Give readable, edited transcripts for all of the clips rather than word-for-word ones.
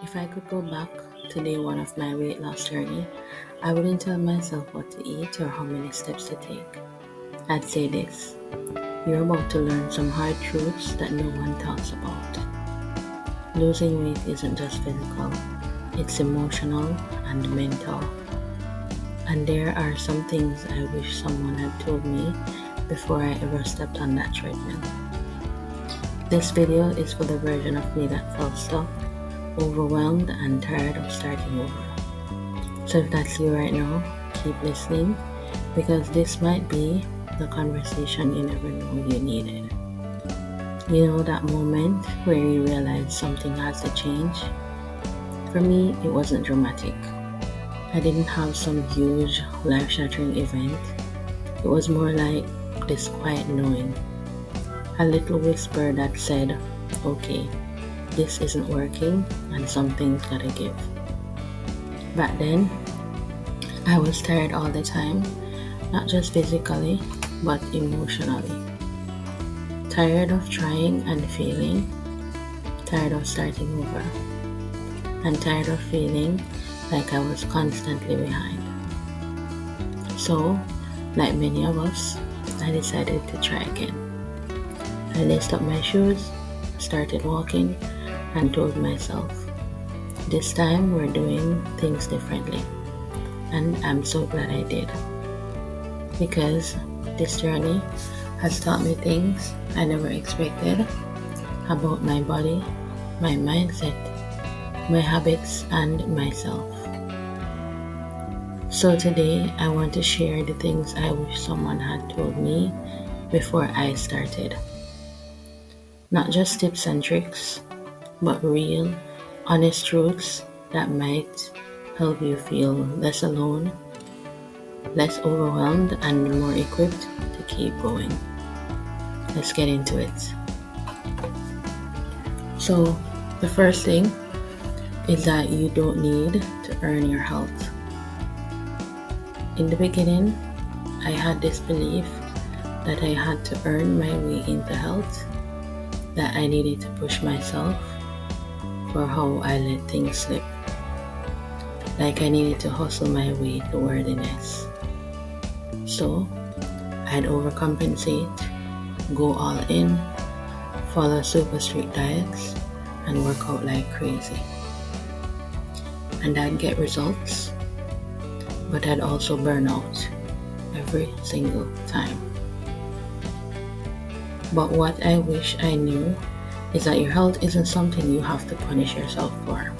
If I could go back to day one of my weight loss journey, I wouldn't tell myself what to eat or how many steps to take. I'd say this: you're about to learn some hard truths that no one talks about. Losing weight isn't just physical, it's emotional and mental. And there are some things I wish someone had told me before I ever stepped on that treadmill. This video is for the version of me that felt stuck, overwhelmed, and tired of starting over. So if that's you right now, keep listening, because this might be the conversation you never knew you needed. You know that moment where you realize something has to change? For me, it wasn't dramatic. I didn't have some huge, life-shattering event. It was more like this quiet knowing. A little whisper that said, okay, this isn't working and something's gotta give. Back then, I was tired all the time, not just physically, but emotionally. Tired of trying and failing, tired of starting over, and tired of feeling like I was constantly behind. So, like many of us, I decided to try again. I laced up my shoes, started walking, and told myself, this time we're doing things differently. And I'm so glad I did. Because this journey has taught me things I never expected about my body, my mindset, my habits, and myself. So today, I want to share the things I wish someone had told me before I started. Not just tips and tricks, but real, honest truths that might help you feel less alone, less overwhelmed, and more equipped to keep going. Let's get into it. So, the first thing is that you don't need to earn your health. In the beginning, I had this belief that I had to earn my way into health, that I needed to push myself for how I let things slip. Like I needed to hustle my way to worthiness. So, I'd overcompensate, go all in, follow super strict diets, and work out like crazy. And I'd get results, but I'd also burn out every single time. But what I wish I knew is that your health isn't something you have to punish yourself for.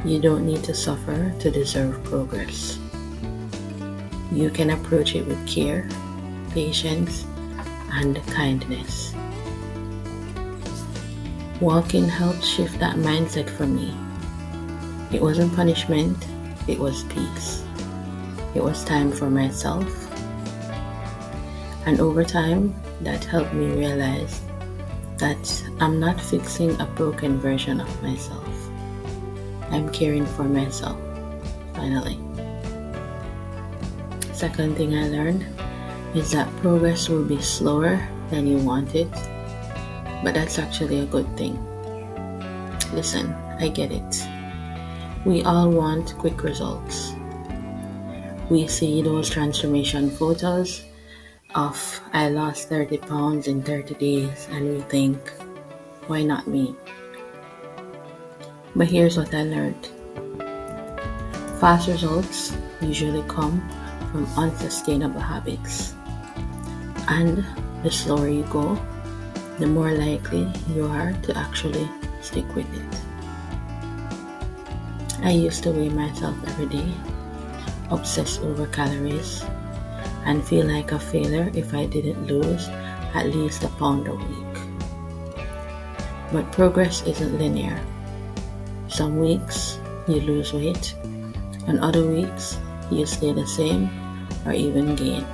You don't need to suffer to deserve progress. You can approach it with care, patience, and kindness. Walking helped shift that mindset for me. It wasn't punishment, it was peace. It was time for myself. And over time, that helped me realize that I'm not fixing a broken version of myself. I'm caring for myself, finally. Second thing I learned is that progress will be slower than you want it, but that's actually a good thing. Listen, I get it. We all want quick results. We see those transformation photos of I lost 30 pounds in 30 days and we think, why not me? But here's what I learned. Fast results usually come from unsustainable habits. And the slower you go, the more likely you are to actually stick with it. I used to weigh myself every day, obsess over calories, and feel like a failure if I didn't lose at least a pound a week. But progress isn't linear. Some weeks you lose weight, and other weeks you stay the same or even gain.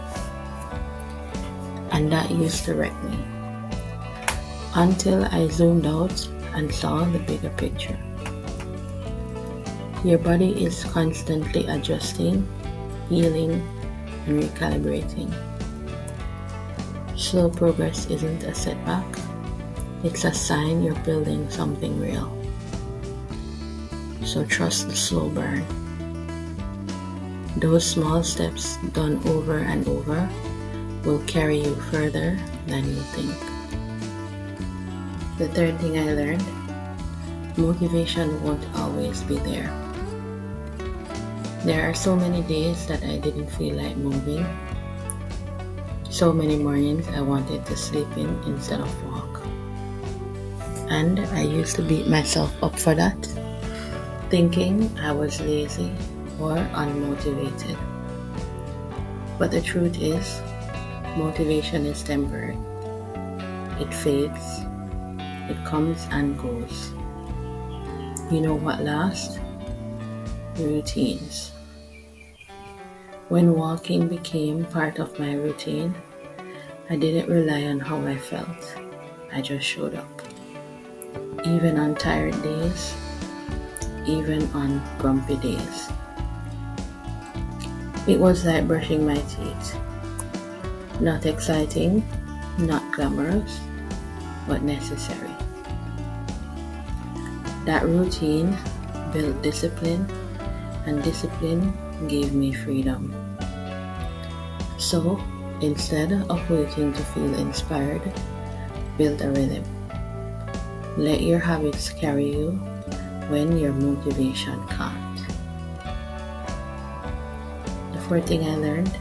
And that used to wreck me, until I zoomed out and saw the bigger picture. Your body is constantly adjusting, healing, and recalibrating. Slow progress isn't a setback, it's a sign you're building something real. So trust the slow burn. Those small steps done over and over will carry you further than you think. The third thing I learned, motivation won't always be there. There are so many days that I didn't feel like moving. So many mornings I wanted to sleep in instead of walk. And I used to beat myself up for that, thinking I was lazy or unmotivated. But the truth is, motivation is temporary. It fades, it comes and goes. You know what lasts? Routines. When walking became part of my routine, I didn't rely on how I felt. I just showed up. Even on tired days, even on grumpy days. It was like brushing my teeth. Not exciting, not glamorous, but necessary. That routine built discipline, and discipline gave me freedom. So, instead of waiting to feel inspired, build a rhythm. Let your habits carry you when your motivation can't. The fourth thing I learned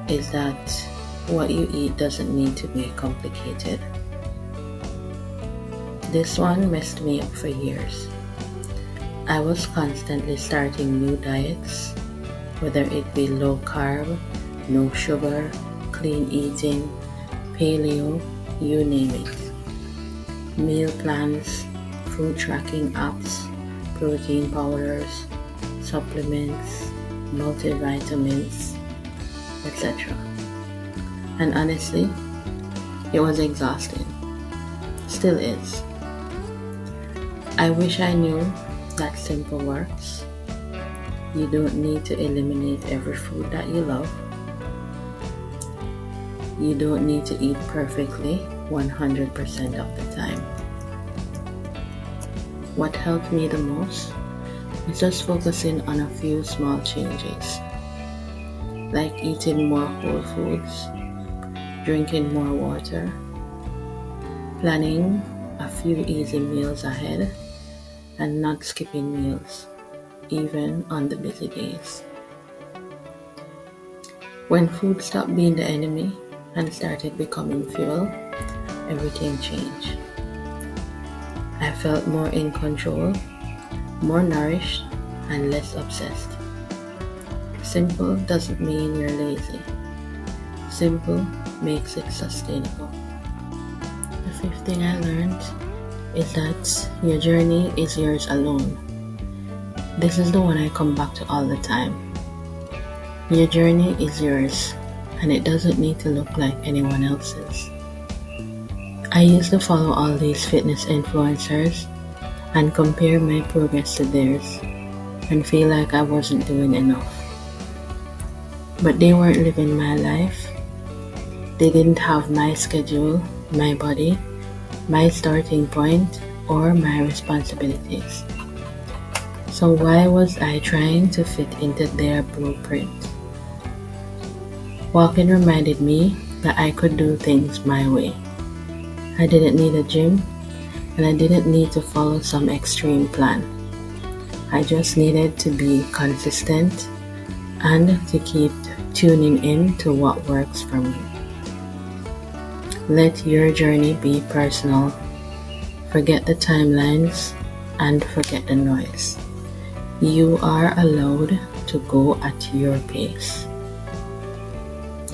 is that what you eat doesn't need to be complicated. This one messed me up for years. I was constantly starting new diets, whether it be low carb, no sugar, clean eating, paleo, you name it. Meal plans, food tracking apps, protein powders, supplements, multivitamins, etc. And honestly, it was exhausting. Still is. I wish I knew that simple works. You don't need to eliminate every food that you love. You don't need to eat perfectly 100% of the time. What helped me the most is just focusing on a few small changes, like eating more whole foods, drinking more water, planning a few easy meals ahead, and not skipping meals, even on the busy days. When food stopped being the enemy and started becoming fuel, everything changed. I felt more in control, more nourished, and less obsessed. Simple doesn't mean you're lazy. Simple makes it sustainable. The fifth thing I learned is that your journey is yours alone. This is the one I come back to all the time. Your journey is yours, and it doesn't need to look like anyone else's. I used to follow all these fitness influencers and compare my progress to theirs and feel like I wasn't doing enough. But they weren't living my life. They didn't have my schedule, my body, my starting point, or my responsibilities. So why was I trying to fit into their blueprint? Walking reminded me that I could do things my way. I didn't need a gym, and I didn't need to follow some extreme plan. I just needed to be consistent and to keep tuning in to what works for me. Let your journey be personal. Forget the timelines and forget the noise. You are allowed to go at your pace.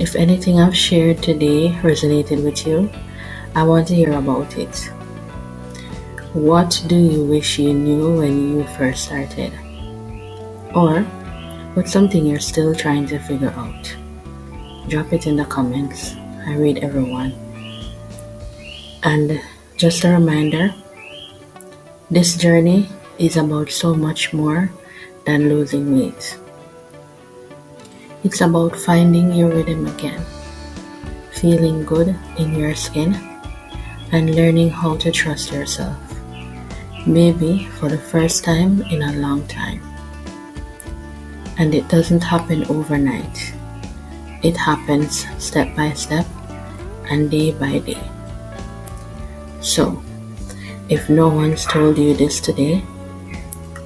If anything I've shared today resonated with you, I want to hear about it. What do you wish you knew when you first started? Or what's something you're still trying to figure out? Drop it in the comments. I read everyone. And just a reminder, this journey is about so much more than losing weight. It's about finding your rhythm again, feeling good in your skin, and learning how to trust yourself. maybe for the first time in a long time. And it doesn't happen overnight, it happens step by step and day by day. So, if no one's told you this today,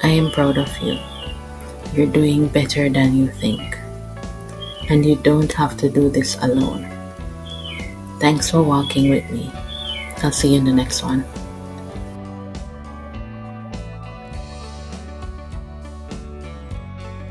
I am proud of you. You're doing better than you think. And you don't have to do this alone. Thanks for walking with me. I'll see you in the next one.